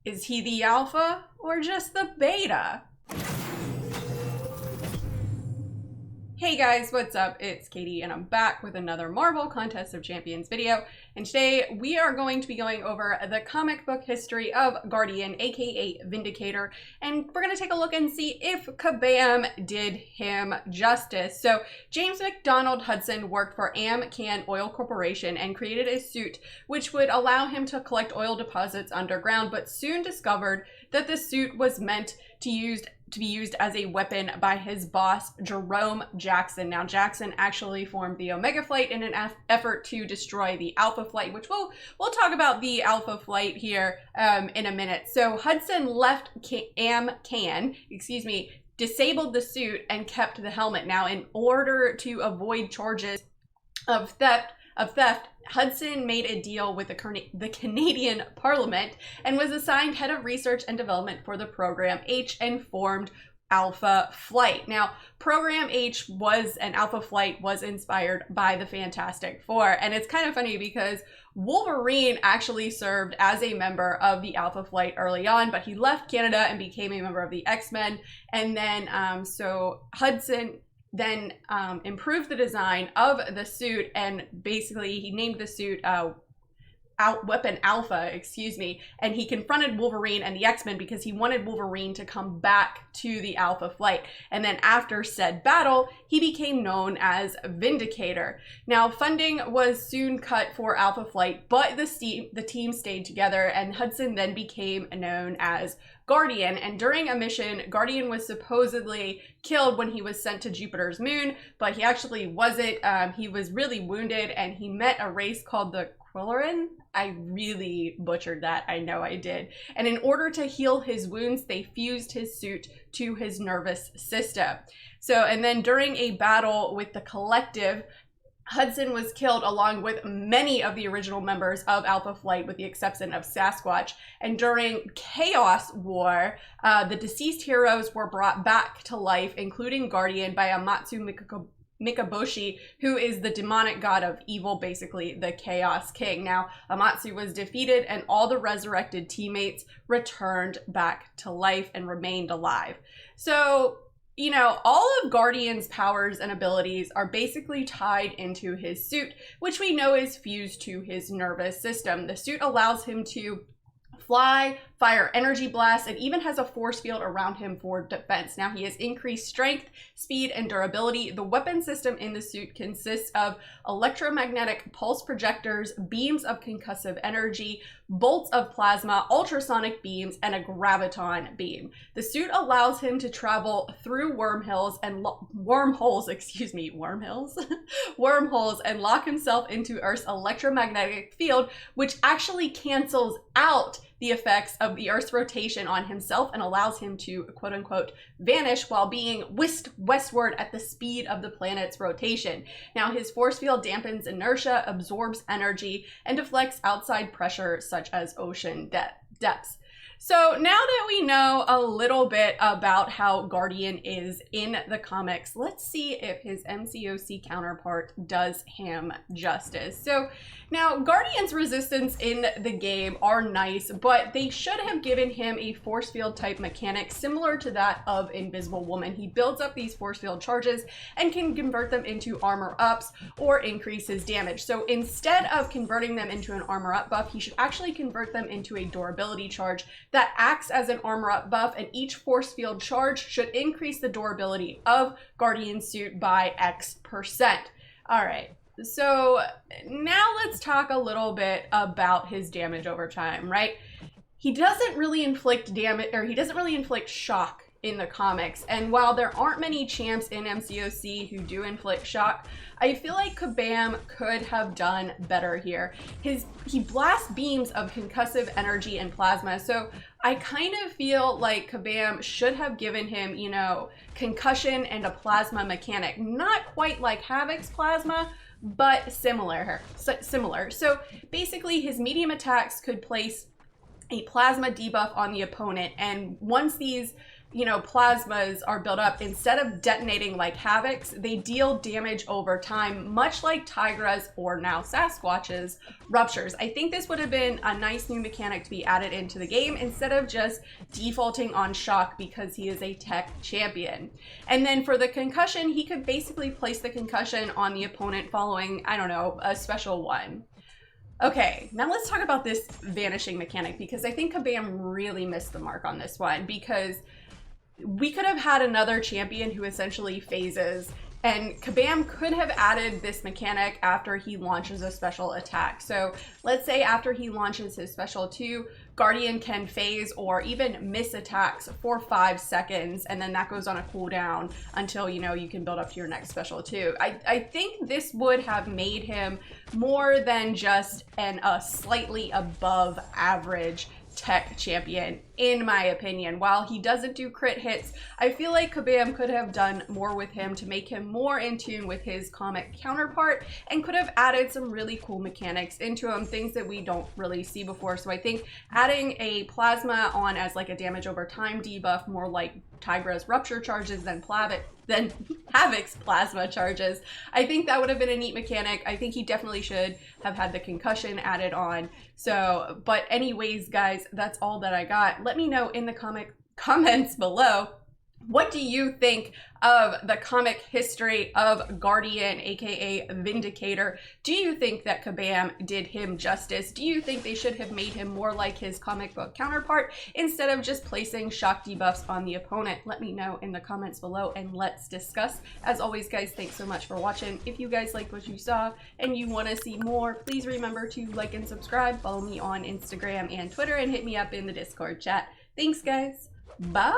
Is he the alpha or just the beta? Hey guys, what's up? It's Katie and I'm back with another Marvel Contest of Champions video. And today we are going to be going over the comic book history of Guardian, aka Vindicator. And we're going to take a look and see if Kabam did him justice. So James McDonald Hudson worked for Mcoc Oil Corporation and created a suit which would allow him to collect oil deposits underground, but soon discovered that the suit was meant to be used as a weapon by his boss, Jerome Jackson. Now, Jackson actually formed the Omega Flight in an effort to destroy the Alpha Flight, which we'll talk about the Alpha Flight here in a minute. So Hudson left Mcoc, disabled the suit and kept the helmet. Now, in order to avoid charges of theft, Hudson made a deal with the Canadian Parliament and was assigned head of research and development for the Program H and formed Alpha Flight. Now, Program H and Alpha Flight was inspired by the Fantastic Four. And it's kind of funny because Wolverine actually served as a member of the Alpha Flight early on, but he left Canada and became a member of the X-Men. And then, so Hudson then improved the design of the suit, and basically he named the suit Weapon Alpha, and he confronted Wolverine and the X-Men because he wanted Wolverine to come back to the Alpha Flight. And then after said battle, he became known as Vindicator. Now, funding was soon cut for Alpha Flight, but the team stayed together, and Hudson then became known as Guardian. And during a mission, Guardian was supposedly killed when he was sent to Jupiter's moon, but he actually wasn't. He was really wounded, and he met a race called the Quilloran. I really butchered that. I know I did. And in order to heal his wounds, they fused his suit to his nervous system. So, and then during a battle with the Collective, Hudson was killed along with many of the original members of Alpha Flight, with the exception of Sasquatch. And during Chaos War, the deceased heroes were brought back to life, including Guardian, by Amatsu Mikaboshi, who is the demonic god of evil, basically the Chaos King. Now, Amatsu was defeated and all the resurrected teammates returned back to life and remained alive. So, you know, all of Guardian's powers and abilities are basically tied into his suit, which we know is fused to his nervous system. The suit allows him to fly, fire energy blasts, and even has a force field around him for defense. Now, he has increased strength, speed, and durability. The weapon system in the suit consists of electromagnetic pulse projectors, beams of concussive energy, bolts of plasma, ultrasonic beams, and a graviton beam. The suit allows him to travel through wormholes and lock himself into Earth's electromagnetic field, which actually cancels out the effects of the Earth's rotation on himself and allows him to, quote unquote, vanish while being whisked westward at the speed of the planet's rotation. Now, his force field dampens inertia, absorbs energy, and deflects outside pressure such as ocean depths. So now that we know a little bit about how Guardian is in the comics, let's see if his Mcoc counterpart does him justice. So now, Guardian's resistance in the game are nice, but they should have given him a force field type mechanic similar to that of Invisible Woman. He builds up these force field charges and can convert them into armor ups or increase his damage. So instead of converting them into an armor up buff, he should actually convert them into a durability charge that acts as an armor up buff, and each force field charge should increase the durability of Guardian's suit by X%. All right. So now let's talk a little bit about his damage over time, right? He doesn't really inflict damage, or he doesn't really inflict shock in the comics. And while there aren't many champs in Mcoc who do inflict shock, I feel like Kabam could have done better here. He blasts beams of concussive energy and plasma, so I kind of feel like Kabam should have given him, you know, concussion and a plasma mechanic. Not quite like Havoc's plasma, but similar. So basically his medium attacks could place a plasma debuff on the opponent, and once these you know, plasmas are built up, instead of detonating like Havocs, they deal damage over time, much like Tigra's or now Sasquatch's ruptures. I think this would have been a nice new mechanic to be added into the game instead of just defaulting on shock because he is a tech champion. And then for the concussion, he could basically place the concussion on the opponent following, I don't know, a special one. Okay, now let's talk about this vanishing mechanic, because I think Kabam really missed the mark on this one, because we could have had another champion who essentially phases, and Kabam could have added this mechanic after he launches a special attack. So let's say after he launches his special 2, Guardian can phase or even miss attacks for 5 seconds, and then that goes on a cooldown until, you know, you can build up to your next special 2. I think this would have made him more than just a slightly above average tech champion, in my opinion. While he doesn't do crit hits, I feel like Kabam could have done more with him to make him more in tune with his comic counterpart, and could have added some really cool mechanics into him, things that we don't really see before. So I think adding a plasma on as like a damage over time debuff, more like Tigra's rupture charges than Havoc's plasma charges, I think that would have been a neat mechanic. I think he definitely should have had the concussion added on. So, but anyways, guys, that's all that I got. Let me know in the comments below, what do you think of the comic history of Guardian, aka Vindicator? Do you think that Kabam did him justice? Do you think they should have made him more like his comic book counterpart instead of just placing shock debuffs on the opponent? Let me know in the comments below and let's discuss. As always, guys, thanks so much for watching. If you guys liked what you saw and you want to see more, please remember to like and subscribe. Follow me on Instagram and Twitter, and hit me up in the Discord chat. Thanks, guys. Bye.